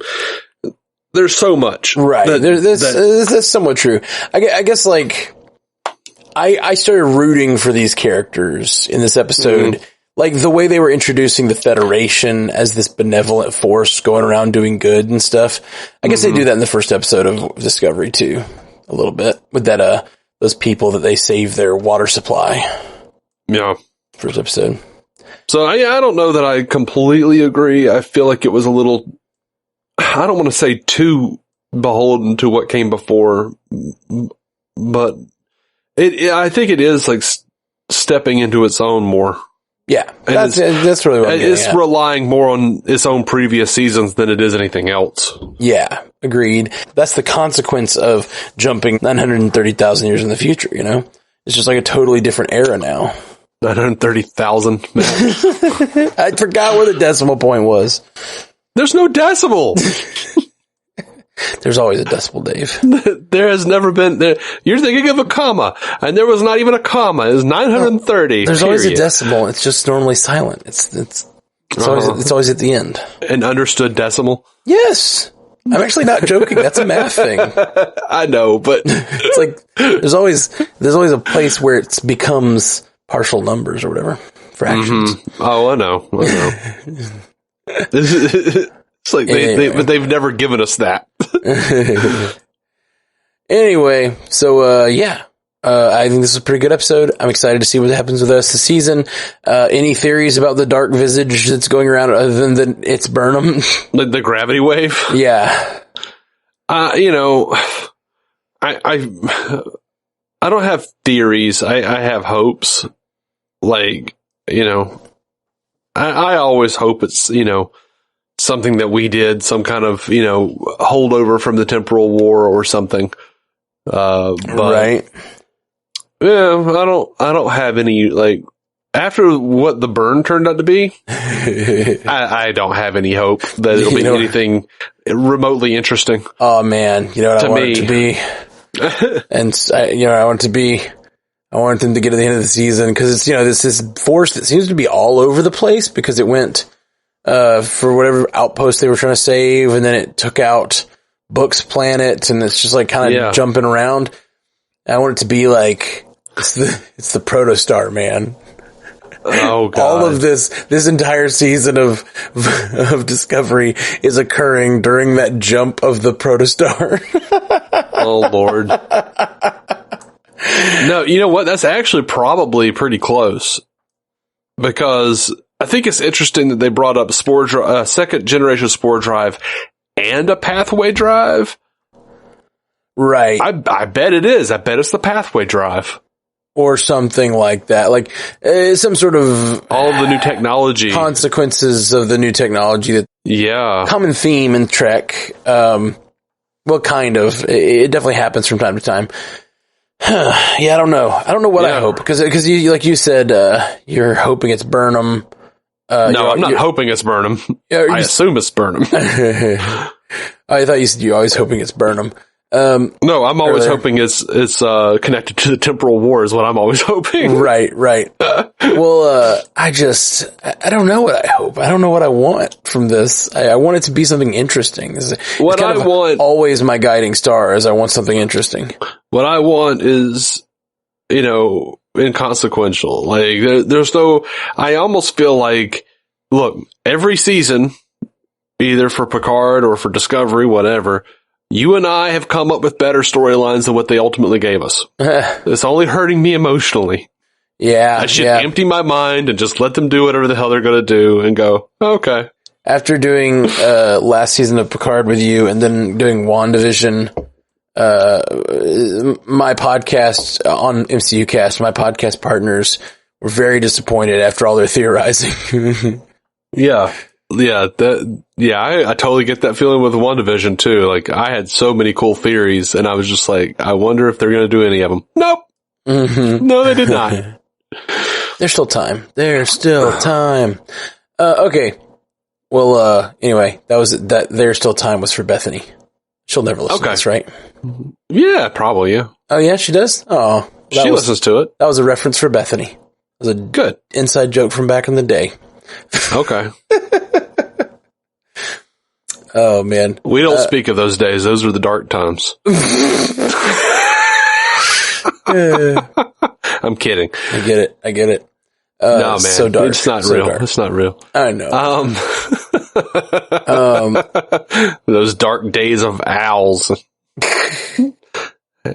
There's so much. Right. That's somewhat true. I guess, like, I started rooting for these characters in this episode. Mm-hmm. Like, the way they were introducing the Federation as this benevolent force going around doing good and stuff. I guess they do that in the first episode of Discovery, too. A little bit. With that, those people that they save their water supply. Yeah. First episode. So, I don't know that I completely agree. I feel like it was a little, I don't want to say too beholden to what came before, but I think it is like stepping into its own more. Yeah, that's really what I'm getting at. Relying more on its own previous seasons than it is anything else. Yeah, agreed. That's the consequence of jumping 930,000 years in the future, you know? It's just like a totally different era now. 930,000. I forgot where the decimal point was. There's no decimal. There's always a decimal, Dave. There has never been. You're thinking of a comma, and there was not even a comma. It was 930. There's always a decimal. It's just normally silent. It's always at the end. An understood decimal? Yes. I'm actually not joking. That's a math thing. I know, but it's like there's always a place where it becomes partial numbers or whatever. Fractions. Mm-hmm. Oh, I know. It's like but they've never given us that. Anyway, so I think this is a pretty good episode. I'm excited to see what happens with the rest of the season. Any theories about the dark visage that's going around other than that it's Burnham? The gravity wave? Yeah. You know, I don't have theories. I have hopes. Like, you know, I always hope it's, you know, something that we did, some kind of, you know, holdover from the temporal war or something. But right. Yeah, I don't have any, like, after what the burn turned out to be, I don't have any hope that it'll be anything remotely interesting. Oh man, you know what I want it to be? And I want I wanted them to get to the end of the season because it's, this force that seems to be all over the place because it went, for whatever outpost they were trying to save, and then it took out Book's planet, and it's just like kind of jumping around. I want it to be like, it's the protostar, man. Oh God. All of this entire season of Discovery is occurring during that jump of the protostar. Oh Lord. No, you know what? That's actually probably pretty close, because I think it's interesting that they brought up second generation spore drive and a pathway drive. Right. I bet it is. I bet it's the pathway drive. Or something like that. Like, some sort of... all of the new technology. Consequences of the new technology. Common theme in Trek. Well, kind of. It definitely happens from time to time. Yeah, I don't know. I don't know what I hope. Because you, like you said, you're hoping it's Burnham. No, I'm not hoping it's Burnham. I assume it's Burnham. I thought you said you're always hoping it's Burnham. No, I'm always hoping it's connected to the temporal war is what I'm always hoping. Right. Well, I don't know what I hope. I don't know what I want from this. I want it to be something interesting. It's kind of always my guiding star is I want something interesting. What I want is, inconsequential. Like, there's no, I almost feel like, look, every season, either for Picard or for Discovery, whatever, you and I have come up with better storylines than what they ultimately gave us. It's only hurting me emotionally. Yeah. I should empty my mind and just let them do whatever the hell they're going to do and go, okay. After doing last season of Picard with you and then doing WandaVision, my podcast on MCU Cast, my podcast partners were very disappointed after all their theorizing. I totally get that feeling with WandaVision too. Like, I had so many cool theories, and I was just like, I wonder if they're going to do any of them. Nope. Mm-hmm. No, they did not. There's still time. Okay. Well, anyway, there's still time was for Bethany. She'll never listen to this, right? Yeah, probably, yeah. Oh, yeah, she does? Oh. She listens to it. That was a reference for Bethany. It was a good inside joke from back in the day. Okay. Oh, man. We don't speak of those days. Those were the dark times. I'm kidding. I get it. No, man. So dark. It's not real. Dark. It's not real. I know. Those dark days of owls.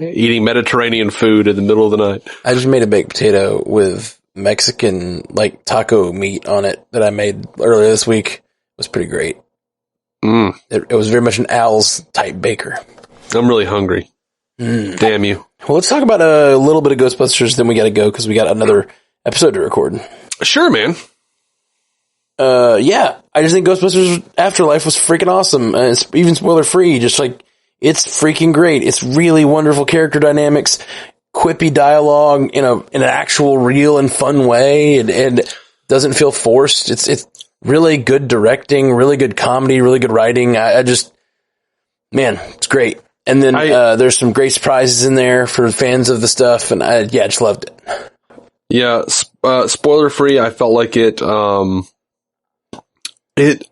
Eating Mediterranean food in the middle of the night. I just made a baked potato with Mexican, like, taco meat on it that I made earlier this week. It was pretty great. It was very much an Al's type baker. I'm really hungry. Damn you. Well, let's talk about a little bit of Ghostbusters, then we gotta go because we got another episode to record. Sure, man. Yeah. I just think Ghostbusters Afterlife was freaking awesome. It's even spoiler free. Just like, it's freaking great. It's really wonderful character dynamics, quippy dialogue in an actual real and fun way, and doesn't feel forced. It's really good directing, really good comedy, really good writing. I just, man, it's great. And then there's some great surprises in there for fans of the stuff, and I just loved it. Yeah, spoiler free. I felt like it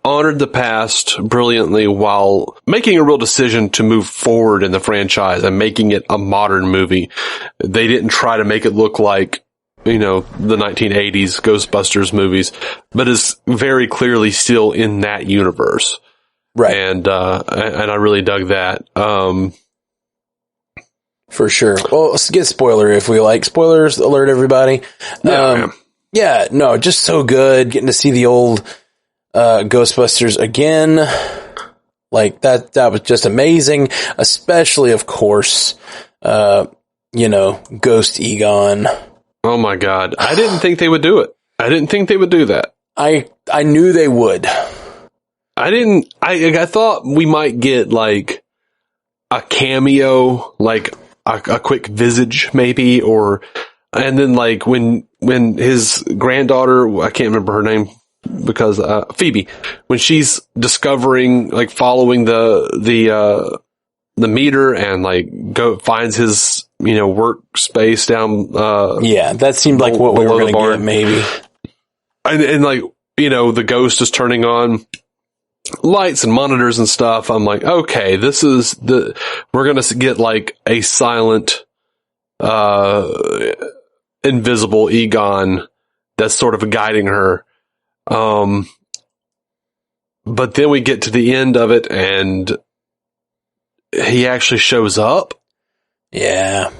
honored the past brilliantly while making a real decision to move forward in the franchise and making it a modern movie. They didn't try to make it look like, the 1980s Ghostbusters movies, but is very clearly still in that universe. Right. And I really dug that. For sure. Well, let's get spoiler if we like. Spoilers alert, everybody. Just so good getting to see the old Ghostbusters again. Like, that was just amazing. Especially, of course, Ghost Egon. Oh my God. I didn't think they would do it. I didn't think they would do that. I knew they would. I thought we might get like a cameo, like a quick visage maybe, and then like when his granddaughter, I can't remember her name because, Phoebe, when she's discovering, like following the the meter and like finds his, workspace down, that seemed like what we were going to get, maybe. And like, the ghost is turning on lights and monitors and stuff. I'm like, okay, we're going to get like a silent, invisible Egon that's sort of guiding her. But then we get to the end of it and he actually shows up. Yeah.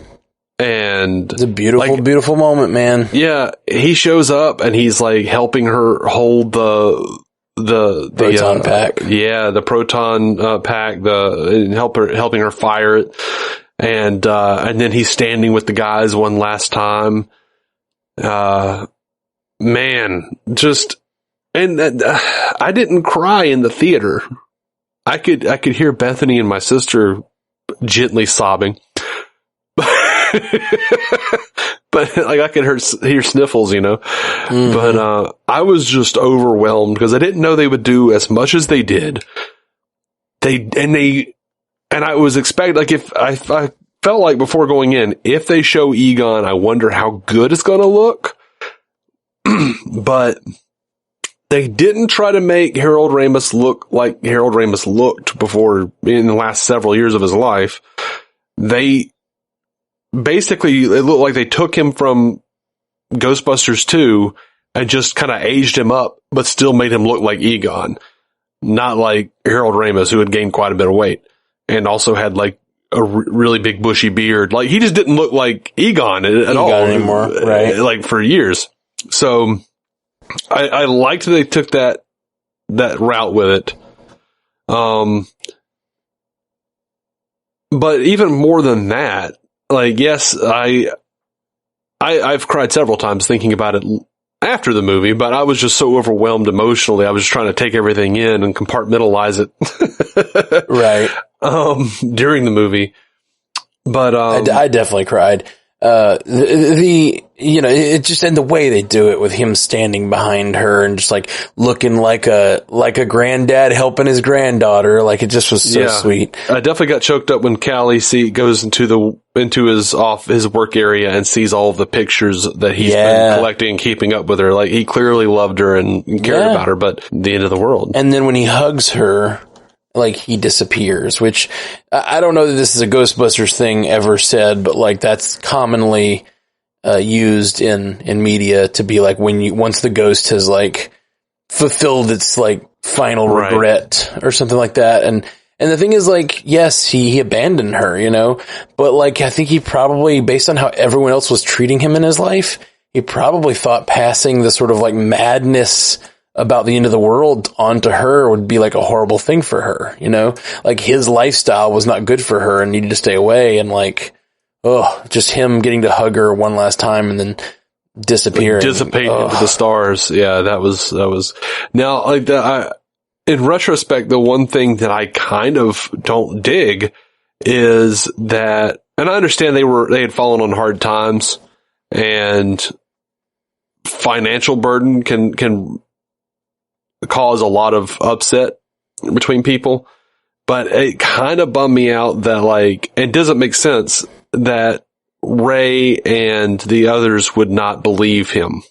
And it's a beautiful, beautiful moment, man. Yeah. He shows up and he's like helping her hold the proton pack. Yeah. The proton, pack, helping her fire it. And then he's standing with the guys one last time. Man, just, and I didn't cry in the theater. I could hear Bethany and my sister gently sobbing. But like I could hear sniffles, Mm-hmm. But I was just overwhelmed because I didn't know they would do as much as they did. And I was expecting, like, if I felt like before going in, if they show Egon, I wonder how good it's going to look. But they didn't try to make Harold Ramis look like Harold Ramis looked before in the last several years of his life. They basically, it looked like they took him from Ghostbusters 2 and just kind of aged him up, but still made him look like Egon. Not like Harold Ramis, who had gained quite a bit of weight and also had like a really big bushy beard. Like he just didn't look like Egon at all anymore, right? Like for years. So I liked that they took that route with it. But even more than that, like, yes, I've cried several times thinking about it after the movie, but I was just so overwhelmed emotionally. I was just trying to take everything in and compartmentalize it. Right. During the movie. But, I definitely cried. It just, and the way they do it with him standing behind her and just like looking like a granddad helping his granddaughter. Like it just was so sweet. I definitely got choked up when Callie goes into his work area and sees all of the pictures that he's been collecting and keeping up with her. Like he clearly loved her and cared about her, but the end of the world. And then when he hugs her, like he disappears, which I don't know that this is a Ghostbusters thing ever said, but like that's commonly used in media to be like once the ghost has like fulfilled its like final regret or something like that. And the thing is like, yes, he abandoned her, but like I think he probably, based on how everyone else was treating him in his life, he probably thought passing the sort of like madness about the end of the world onto her would be like a horrible thing for her, like his lifestyle was not good for her and needed to stay away. And like, just him getting to hug her one last time and then disappearing, dissipating into the stars. Yeah, that was now like that. In retrospect, the one thing that I kind of don't dig is that, and I understand they had fallen on hard times and financial burden can cause a lot of upset between people, but it kind of bummed me out that like, it doesn't make sense that Ray and the others would not believe him.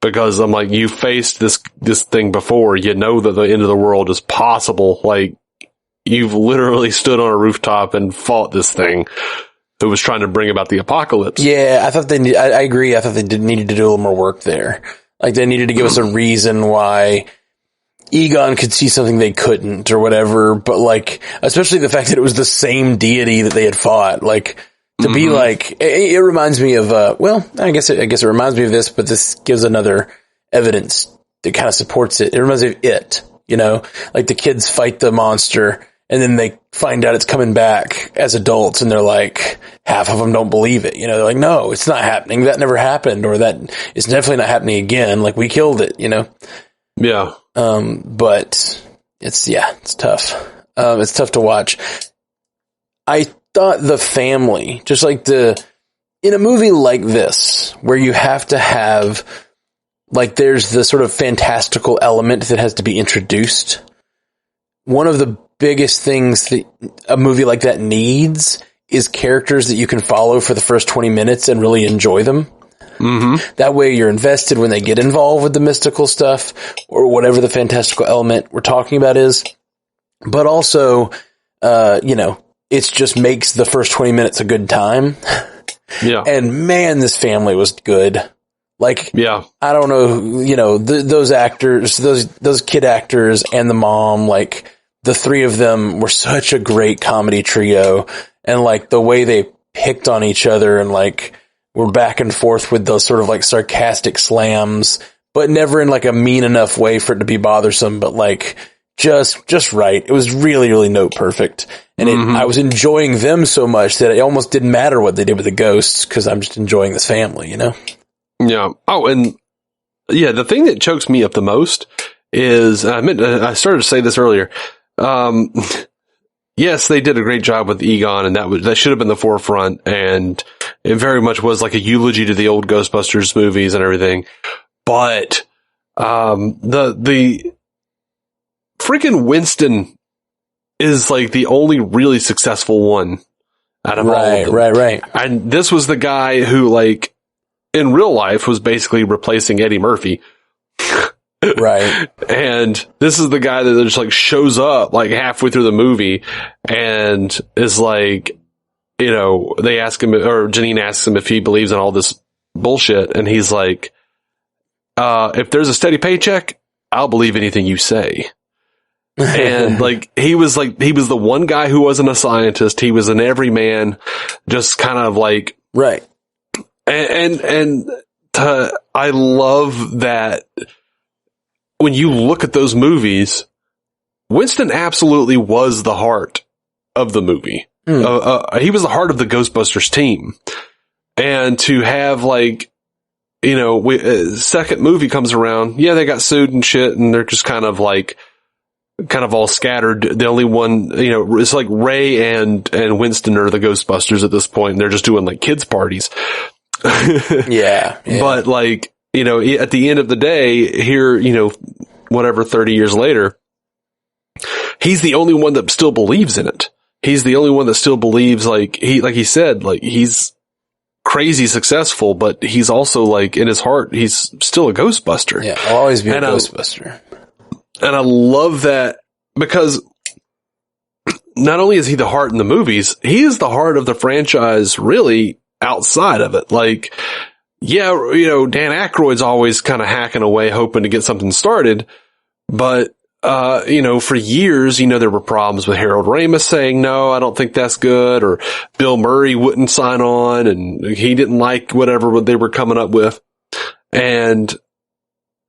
Because I'm like, you faced this thing before, that the end of the world is possible. Like, you've literally stood on a rooftop and fought this thing that was trying to bring about the apocalypse. Yeah, I thought I agree. I thought they needed to do a little more work there. Like, they needed to give us a reason why Egon could see something they couldn't or whatever. But like, especially the fact that it was the same deity that they had fought. Like, to be like, it reminds me of, I guess it reminds me of this, but this gives another evidence that kind of supports it. It reminds me of It, like the kids fight the monster and then they find out it's coming back as adults and they're like, half of them don't believe it. They're like, no, it's not happening. That never happened, or that it's definitely not happening again. Like we killed it, Yeah. But it's tough. It's tough to watch. I thought the family, just like in a movie like this, where you have to have, like, there's the sort of fantastical element that has to be introduced. one of the biggest things that a movie like that needs is characters that you can follow for the first 20 minutes and really enjoy them. Mm-hmm. That way you're invested when they get involved with the mystical stuff or whatever the fantastical element we're talking about is. But also, it just makes the first 20 minutes a good time. Yeah. And man, this family was good. Like, yeah. I don't know, those actors, those kid actors and the mom, like the three of them were such a great comedy trio. And like the way they picked on each other and like were back and forth with those sort of like sarcastic slams, but never in like a mean enough way for it to be bothersome, but like just right. It was really, really note perfect. And I was enjoying them so much that it almost didn't matter what they did with the ghosts because I'm just enjoying this family, you know? Yeah. Oh, and yeah, the thing that chokes me up the most is, I started to say this earlier. Yes, they did a great job with Egon, and that should have been the forefront, and it very much was like a eulogy to the old Ghostbusters movies and everything. But the freaking Winston is like the only really successful one out of all of them. Right. And this was the guy who, like, in real life was basically replacing Eddie Murphy. Right. And this is the guy that just like shows up like halfway through the movie and is like, they ask him, or Janine asks him if he believes in all this bullshit. And he's like, if there's a steady paycheck, I'll believe anything you say. And like, he was the one guy who wasn't a scientist. He was an everyman, just kind of like, right. And I love that when you look at those movies, Winston absolutely was the heart of the movie. He was the heart of the Ghostbusters team. And to have like, second movie comes around, yeah, they got sued and shit, and they're just kind of all scattered. The only one, it's like Ray and Winston are the Ghostbusters at this point, and they're just doing like kids parties. Yeah. But like, at the end of the day here, whatever, 30 years later, he's the only one that still believes in it. He's the only one that still believes, like he said, like he's crazy successful, but he's also like in his heart, he's still a Ghostbuster. Yeah. I'll always be a Ghostbuster. And I love that because not only is he the heart in the movies, he is the heart of the franchise really outside of it. Like, yeah, Dan Aykroyd's always kind of hacking away, hoping to get something started. But, for years, there were problems with Harold Ramis saying, no, I don't think that's good. Or Bill Murray wouldn't sign on and he didn't like whatever they were coming up with. And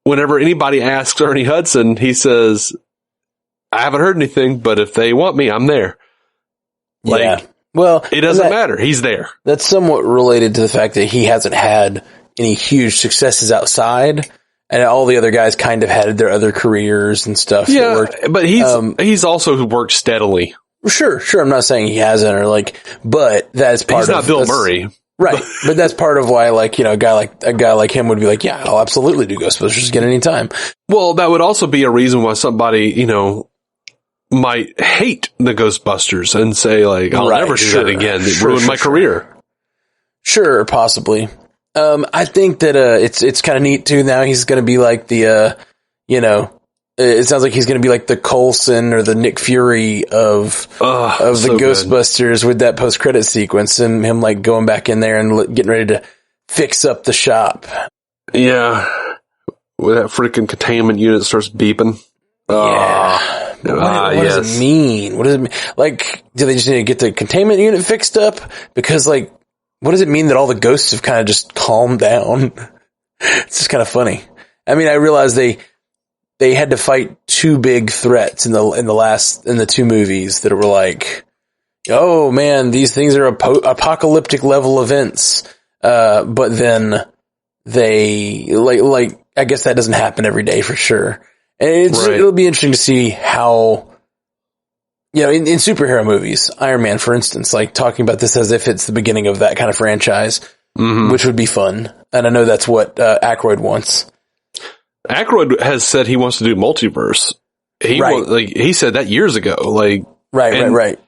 whenever anybody asks Ernie Hudson, he says, I haven't heard anything, but if they want me, I'm there. Yeah. Well, it doesn't matter. He's there. That's somewhat related to the fact that he hasn't had any huge successes outside, and all the other guys kind of had their other careers and stuff. Yeah, that worked. But he's also worked steadily. Sure. I'm not saying he hasn't, or but that's part of. He's not Bill Murray. Right. But that's part of why, a guy like him would be like, yeah, I'll absolutely do Ghostbusters again anytime. Well, that would also be a reason why somebody, might hate the Ghostbusters and say like, I'll never do that again. It ruined my career. Sure, possibly. I think that, it's kind of neat too. Now he's going to be like the, it sounds like he's going to be like the Coulson or the Nick Fury of the Ghostbusters with that post-credit sequence and him like going back in there and getting ready to fix up the shop. Yeah. When that freaking containment unit starts beeping. Yeah. What does it mean? What does it mean? Like, do they just need to get the containment unit fixed up? Because what does it mean that all the ghosts have kind of just calmed down? It's just kind of funny. I mean, I realize they had to fight two big threats in the two movies that were like, oh man, these things are apocalyptic level events. But then they I guess that doesn't happen every day for sure. And it'll be interesting to see how, in superhero movies, Iron Man, for instance, like talking about this as if it's the beginning of that kind of franchise, which would be fun. And I know that's what Aykroyd wants. Aykroyd has said he wants to do multiverse. he said that years ago. Like, right.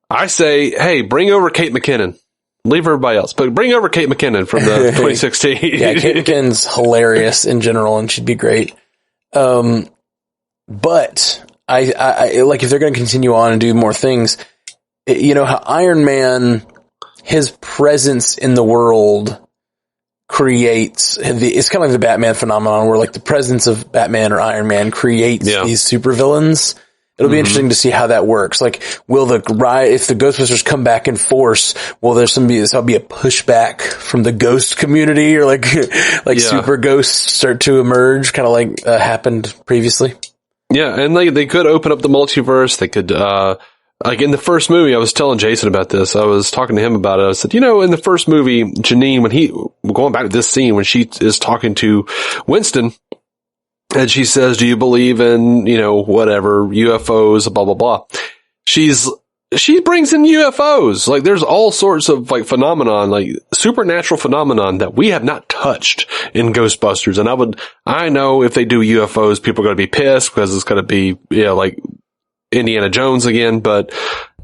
I say, hey, bring over Kate McKinnon. Leave everybody else, but bring over Kate McKinnon from the 2016. Yeah, Kate McKinnon's hilarious in general, and she'd be great. But I like, if they're going to continue on and do more things, you know, how Iron Man, his presence in the world creates it's kind of like the Batman phenomenon, where like the presence of Batman or Iron Man creates these supervillains. It'll be interesting to see how that works. Like, if the Ghostbusters come back in force, will there'll be a pushback from the ghost community, or like super ghosts start to emerge, kind of like happened previously? Yeah, and they could open up the multiverse. They could, like in the first movie, I was telling Jason about this. I was talking to him about it. I said, you know, in the first movie, Janine, going back to this scene when she is talking to Winston, and she says, do you believe in, you know, whatever, UFOs, blah, blah, blah. She brings in UFOs. Like, there's all sorts of, like, phenomenon, like, supernatural phenomenon that we have not touched in Ghostbusters. And I know if they do UFOs, people are going to be pissed because it's going to be, you know, like Indiana Jones again, but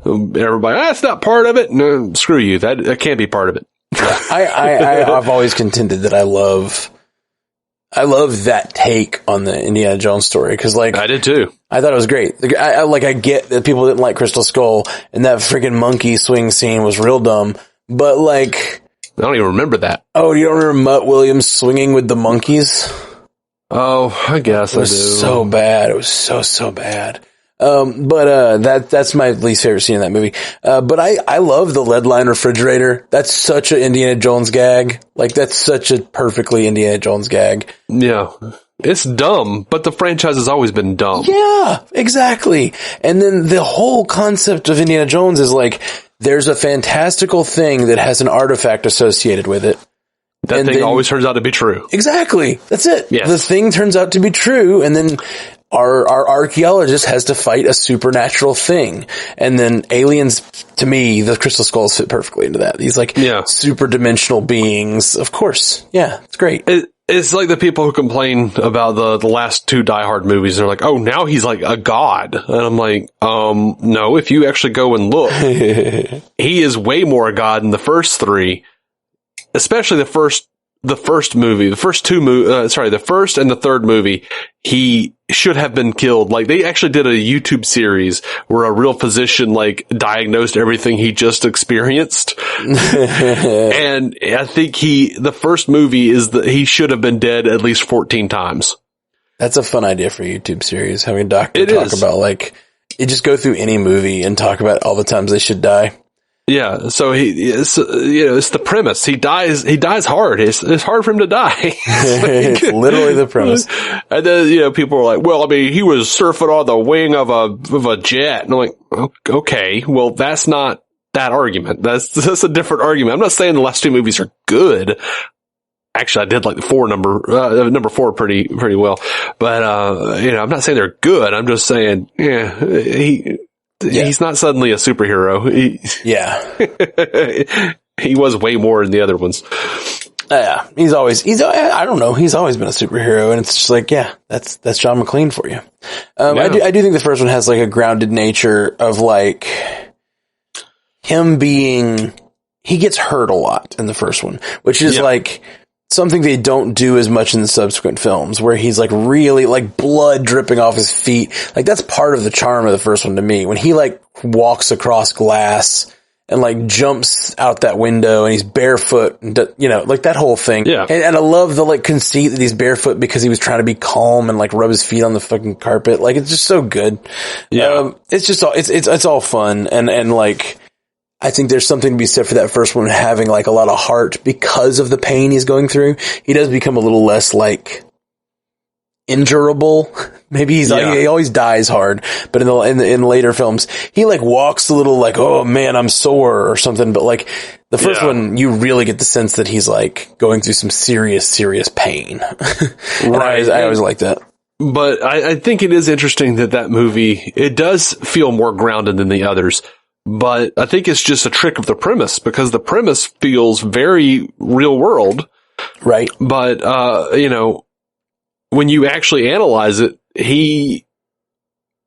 everybody, that's not part of it. No, screw you. That can't be part of it. I've always contended that I love that take on the Indiana Jones story, because, like, I did too. I thought it was great. I get that people didn't like Crystal Skull, and that freaking monkey swing scene was real dumb, but, like, I don't even remember that. Oh, you don't remember Mutt Williams swinging with the monkeys? Oh, I guess I do. It was so bad. It was so bad. That's my least favorite scene in that movie. But I love the lead line refrigerator. That's such an Indiana Jones gag. Like, that's such a perfectly Indiana Jones gag. Yeah. It's dumb, but the franchise has always been dumb. Yeah, exactly. And then the whole concept of Indiana Jones is like, there's a fantastical thing that has an artifact associated with it. That thing always turns out to be true. Exactly. That's it. Yes. The thing turns out to be true, and then our archaeologist has to fight a supernatural thing. And then aliens, to me, the Crystal Skulls fit perfectly into that. These, like, super dimensional beings. Of course. Yeah, it's great. It's like the people who complain about the last two Die Hard movies. They're like, oh, now he's like a god. And I'm like, no, if you actually go and look, he is way more a god than the first three. Especially the first movie, the first and the third movie, he should have been killed. Like, they actually did a YouTube series where a real physician, like, diagnosed everything he just experienced. And I think the first movie he should have been dead at least 14 times. That's a fun idea for a YouTube series. Having a doctor talk about, like, you just go through any movie and talk about all the times they should die. Yeah, so it's the premise. He dies hard. It's hard for him to die. It's literally the premise. And then, people are like, well, I mean, he was surfing on the wing of a jet. And I'm like, okay, well, that's not that argument. That's a different argument. I'm not saying the last two movies are good. Actually, I did like the number four pretty well. But, I'm not saying they're good. I'm just saying, he's not suddenly a superhero. He was way more in the other ones. Yeah, I don't know. He's always been a superhero, and it's just like, that's John McClane for you. I do think the first one has like a grounded nature of like him he gets hurt a lot in the first one, which is like something they don't do as much in the subsequent films, where he's like really like blood dripping off his feet. Like, that's part of the charm of the first one to me. When he like walks across glass and like jumps out that window and he's barefoot, and like that whole thing. Yeah. And I love the like conceit that he's barefoot because he was trying to be calm and like rub his feet on the fucking carpet. Like, it's just so good. Yeah. It's just it's all fun. And like, I think there's something to be said for that first one having like a lot of heart because of the pain he's going through. He does become a little less like injurable. Maybe he always dies hard, but in later films, he like walks a little like, oh man, I'm sore or something. But like the first one, you really get the sense that he's like going through some serious pain. Right. I always like that. But I think it is interesting that movie, it does feel more grounded than the others. But I think it's just a trick of the premise, because the premise feels very real world. Right. But, when you actually analyze it, he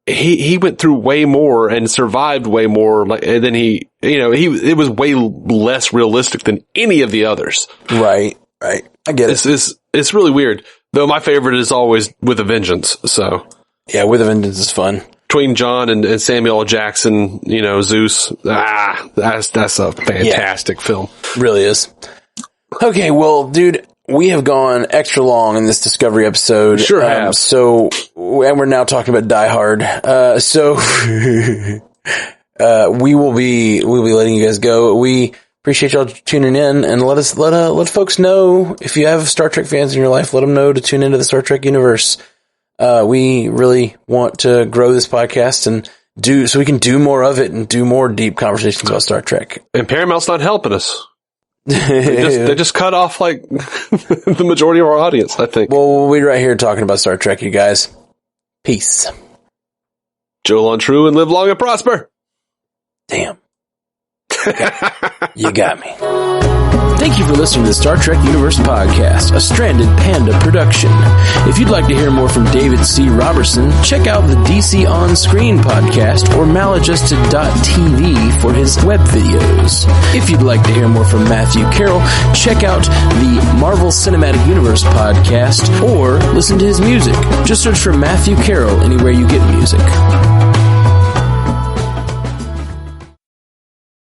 he went through way more and survived way more. And then it was way less realistic than any of the others. Right. I get it. It's really weird. Though my favorite is always With a Vengeance. So yeah, With a Vengeance is fun. Between John and Samuel L. Jackson, Zeus. That's a fantastic film. Really is. Okay, well, dude, we have gone extra long in this Discovery episode. Sure have. And we're now talking about Die Hard. We will be letting you guys go. We appreciate y'all tuning in, and let folks know if you have Star Trek fans in your life. Let them know to tune into the Star Trek universe. We really want to grow this podcast and so we can do more of it and do more deep conversations about Star Trek. And Paramount's not helping us. They just cut off like the majority of our audience, I think. Well, we'll be right here talking about Star Trek, you guys. Peace. Joel on true and live long and prosper. Damn. You got me. Thank you for listening to the Star Trek Universe Podcast, a Stranded Panda production. If you'd like to hear more from David C. Robertson, check out the DC On Screen podcast or maladjusted.tv for his web videos. If you'd like to hear more from Matthew Carroll, check out the Marvel Cinematic Universe podcast or listen to his music. Just search for Matthew Carroll anywhere you get music.